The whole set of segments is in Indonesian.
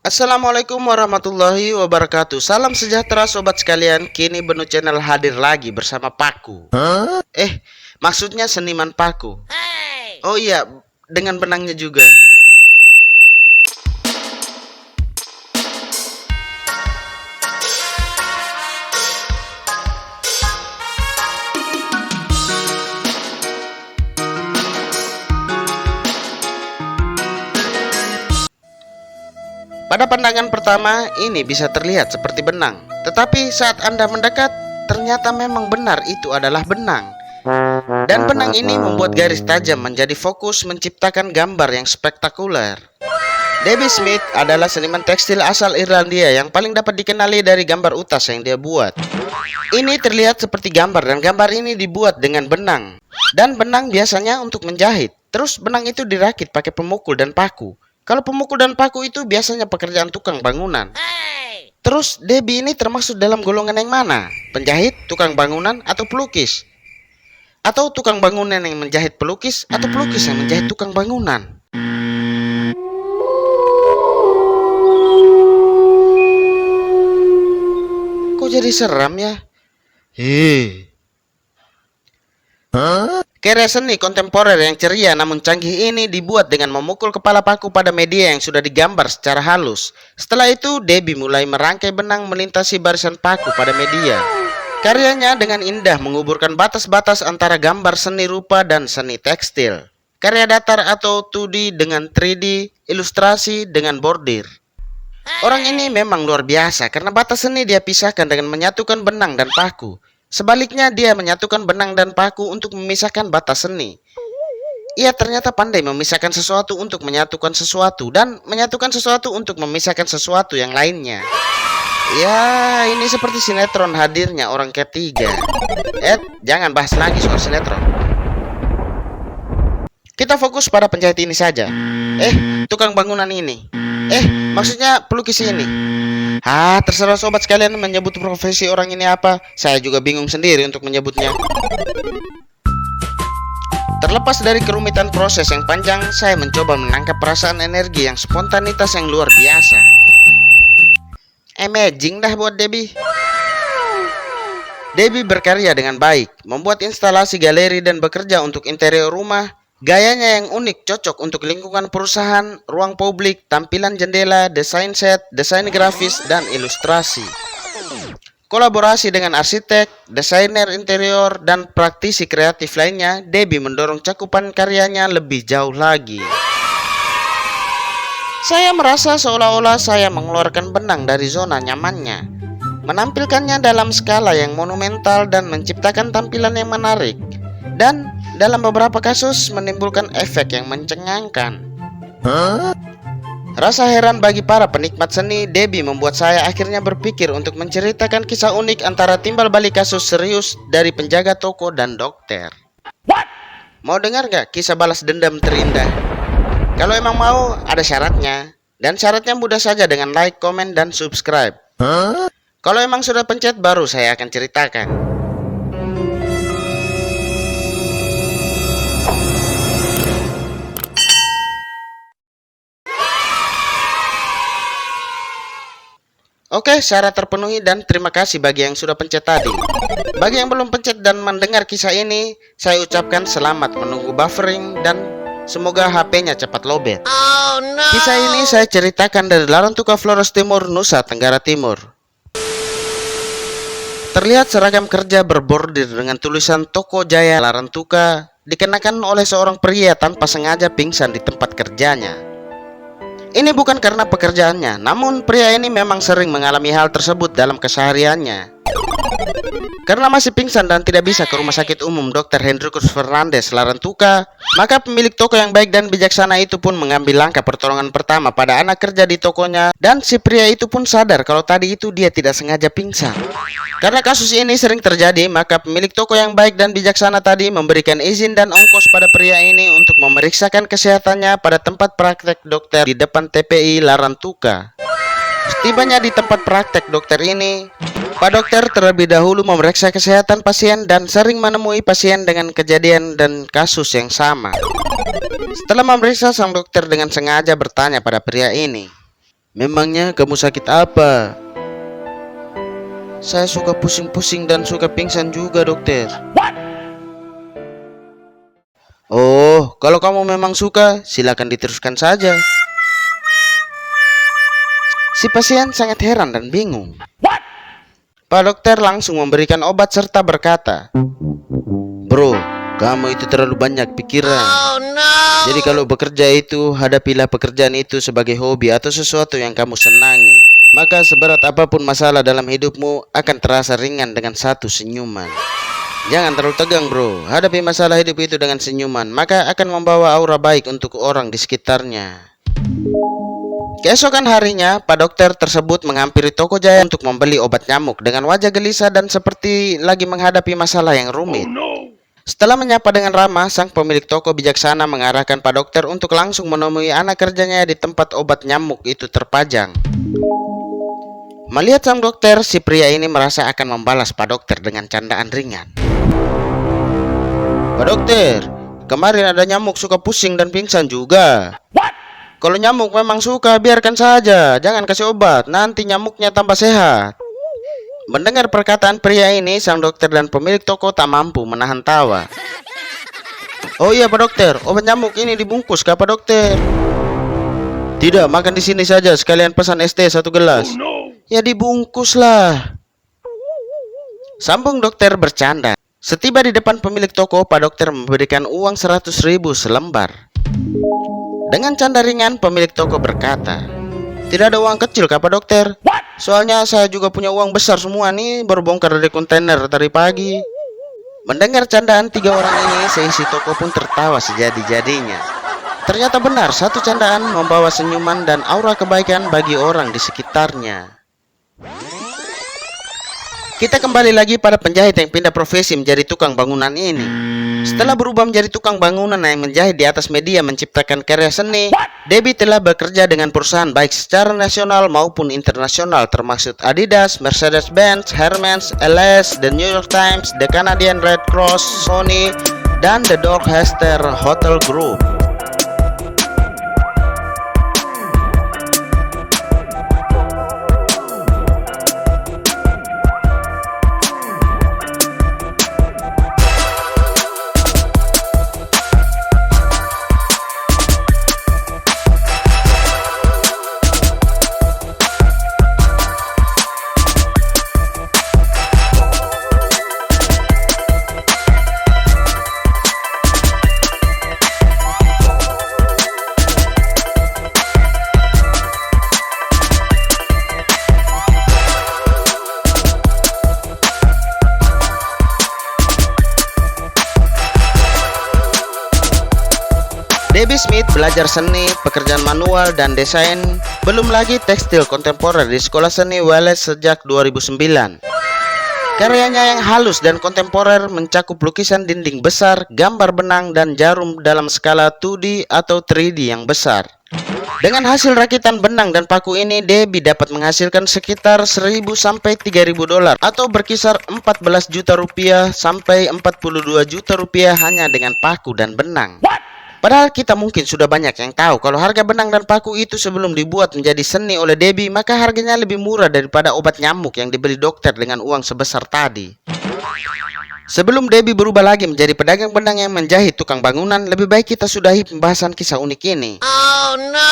Assalamualaikum warahmatullahi wabarakatuh. Salam sejahtera sobat sekalian. Kini Benu Channel hadir lagi bersama Paku. Maksudnya seniman Paku. Oh iya, dengan benangnya juga. Pada pandangan pertama, ini bisa terlihat seperti benang. Tetapi saat Anda mendekat, ternyata memang benar itu adalah benang. Dan benang ini membuat garis tajam menjadi fokus menciptakan gambar yang spektakuler. Debbie Smith adalah seniman tekstil asal Irlandia yang paling dapat dikenali dari gambar utas yang dia buat. Ini terlihat seperti gambar dan gambar ini dibuat dengan benang. Dan benang biasanya untuk menjahit. Terus benang itu dirakit pakai pemukul dan paku. Kalau pemukul dan paku itu biasanya pekerjaan tukang bangunan. Terus Debbie ini termasuk dalam golongan yang mana? Penjahit, tukang bangunan, atau pelukis? Atau tukang bangunan yang menjahit pelukis, atau pelukis yang menjahit tukang bangunan? Kok jadi seram ya? Karya seni kontemporer yang ceria namun canggih ini dibuat dengan memukul kepala paku pada media yang sudah digambar secara halus. Setelah itu, Debbie mulai merangkai benang melintasi barisan paku pada media. Karyanya dengan indah menguburkan batas-batas antara gambar seni rupa dan seni tekstil. Karya datar atau 2D dengan 3D, ilustrasi dengan bordir. Orang ini memang luar biasa karena batas seni dia pisahkan dengan menyatukan benang dan paku. Sebaliknya dia menyatukan benang dan paku untuk memisahkan batas seni. Ia ternyata pandai memisahkan sesuatu untuk menyatukan sesuatu dan menyatukan sesuatu untuk memisahkan sesuatu yang lainnya. Ya, ini seperti sinetron hadirnya orang ketiga. Jangan bahas lagi soal sinetron. Kita fokus pada penjahit ini saja. Tukang bangunan ini. Maksudnya pelukis ini. Terserah sobat sekalian menyebut profesi orang ini apa. Saya juga bingung sendiri untuk menyebutnya. Terlepas dari kerumitan proses yang panjang, saya mencoba menangkap perasaan energi yang spontanitas yang luar biasa. Amazing dah buat Debbie. Debbie berkarya dengan baik, membuat instalasi galeri dan bekerja untuk interior rumah. Gayanya yang unik cocok untuk lingkungan perusahaan, ruang publik, tampilan jendela, desain set, desain grafis, dan ilustrasi. Kolaborasi dengan arsitek, desainer interior, dan praktisi kreatif lainnya, Debbie mendorong cakupan karyanya lebih jauh lagi. Saya merasa seolah-olah saya mengeluarkan benang dari zona nyamannya, menampilkannya dalam skala yang monumental dan menciptakan tampilan yang menarik. Dan dalam beberapa kasus menimbulkan efek yang mencengangkan. Rasa heran bagi para penikmat seni, Debbie membuat saya akhirnya berpikir untuk menceritakan kisah unik antara timbal balik kasus serius dari penjaga toko dan dokter. Mau dengar gak kisah balas dendam terindah? Kalau emang mau, ada syaratnya. Dan syaratnya mudah saja dengan like, komen, dan subscribe. Kalau emang sudah pencet, baru saya akan ceritakan. Oke, syarat terpenuhi dan terima kasih bagi yang sudah pencet tadi. Bagi yang belum pencet dan mendengar kisah ini, saya ucapkan selamat menunggu buffering dan semoga HP-nya cepat lowbat. Kisah ini saya ceritakan dari Larantuka, Flores Timur, Nusa Tenggara Timur. Terlihat seragam kerja berbordir dengan tulisan Toko Jaya Larantuka dikenakan oleh seorang pria tanpa sengaja pingsan di tempat kerjanya. Ini bukan karena pekerjaannya, namun pria ini memang sering mengalami hal tersebut dalam kesehariannya. Karena masih pingsan dan tidak bisa ke rumah sakit umum Dr. Hendrikus Fernandes Larantuka, maka pemilik toko yang baik dan bijaksana itu pun mengambil langkah pertolongan pertama pada anak kerja di tokonya, dan si pria itu pun sadar kalau tadi itu dia tidak sengaja pingsan. Karena kasus ini sering terjadi, maka pemilik toko yang baik dan bijaksana tadi memberikan izin dan ongkos pada pria ini untuk memeriksakan kesehatannya pada tempat praktek dokter di depan TPI Larantuka. Setibanya di tempat praktek dokter ini, Pak dokter terlebih dahulu memeriksa kesehatan pasien dan sering menemui pasien dengan kejadian dan kasus yang sama. Setelah memeriksa, sang dokter dengan sengaja bertanya pada pria ini, Memangnya kamu sakit apa? Saya suka pusing-pusing dan suka pingsan juga, dokter. Oh, kalau kamu memang suka, silakan diteruskan saja. Si pasien sangat heran dan bingung. Pak dokter langsung memberikan obat serta berkata, "Bro, kamu itu terlalu banyak pikiran. Jadi kalau bekerja itu, hadapilah pekerjaan itu sebagai hobi atau sesuatu yang kamu senangi. Maka seberat apapun masalah dalam hidupmu akan terasa ringan dengan satu senyuman. Jangan terlalu tegang, bro. Hadapi masalah hidup itu dengan senyuman, maka akan membawa aura baik untuk orang di sekitarnya." Keesokan harinya, Pak dokter tersebut menghampiri toko Jaya untuk membeli obat nyamuk dengan wajah gelisah dan seperti lagi menghadapi masalah yang rumit. Setelah menyapa dengan ramah, sang pemilik toko bijaksana mengarahkan Pak dokter untuk langsung menemui anak kerjanya di tempat obat nyamuk itu terpajang. Melihat sang dokter, si pria ini merasa akan membalas Pak dokter dengan candaan ringan. "Pak dokter, kemarin ada nyamuk suka pusing dan pingsan juga." "Kalau nyamuk memang suka, biarkan saja. Jangan kasih obat, nanti nyamuknya tambah sehat." Mendengar perkataan pria ini, sang dokter dan pemilik toko tak mampu menahan tawa. "Oh iya Pak dokter, obat nyamuk ini dibungkus kah Pak dokter?" "Tidak, makan di sini saja, sekalian pesan es teh 1 gelas." "Ya dibungkus lah," sambung dokter bercanda. Setiba di depan pemilik toko, Pak dokter memberikan uang 100.000 selembar. Dengan canda ringan, pemilik toko berkata, "Tidak ada uang kecil kah Pak dokter? Soalnya saya juga punya uang besar semua nih, baru bongkar dari kontainer tadi pagi." Mendengar candaan 3 orang ini, seisi toko pun tertawa sejadi-jadinya. Ternyata benar, satu candaan membawa senyuman dan aura kebaikan bagi orang di sekitarnya. Kita kembali lagi pada penjahit yang pindah profesi menjadi tukang bangunan ini. Setelah berubah menjadi tukang bangunan yang menjahit di atas media menciptakan karya seni, Debbie telah bekerja dengan perusahaan baik secara nasional maupun internasional termasuk Adidas, Mercedes-Benz, Hermes, LS, The New York Times, The Canadian Red Cross, Sony, dan The Dorchester Hotel Group. Debbie Smith belajar seni, pekerjaan manual, dan desain, belum lagi tekstil kontemporer di Sekolah Seni Wales sejak 2009. Karyanya yang halus dan kontemporer mencakup lukisan dinding besar, gambar benang, dan jarum dalam skala 2D atau 3D yang besar. Dengan hasil rakitan benang dan paku ini, Debbie dapat menghasilkan sekitar 1.000 sampai 3.000 dolar atau berkisar 14 juta rupiah sampai 42 juta rupiah hanya dengan paku dan benang. Padahal kita mungkin sudah banyak yang tahu kalau harga benang dan paku itu sebelum dibuat menjadi seni oleh Debbie, maka harganya lebih murah daripada obat nyamuk yang dibeli dokter dengan uang sebesar tadi. Sebelum Debbie berubah lagi menjadi pedagang benang yang menjahit tukang bangunan, lebih baik kita sudahi pembahasan kisah unik ini. Oh no!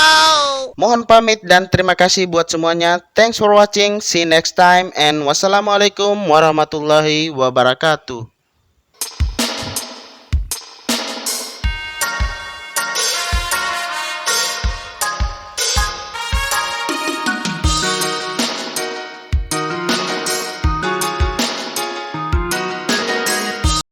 Mohon pamit dan terima kasih buat semuanya. Thanks for watching. See you next time and wassalamualaikum warahmatullahi wabarakatuh.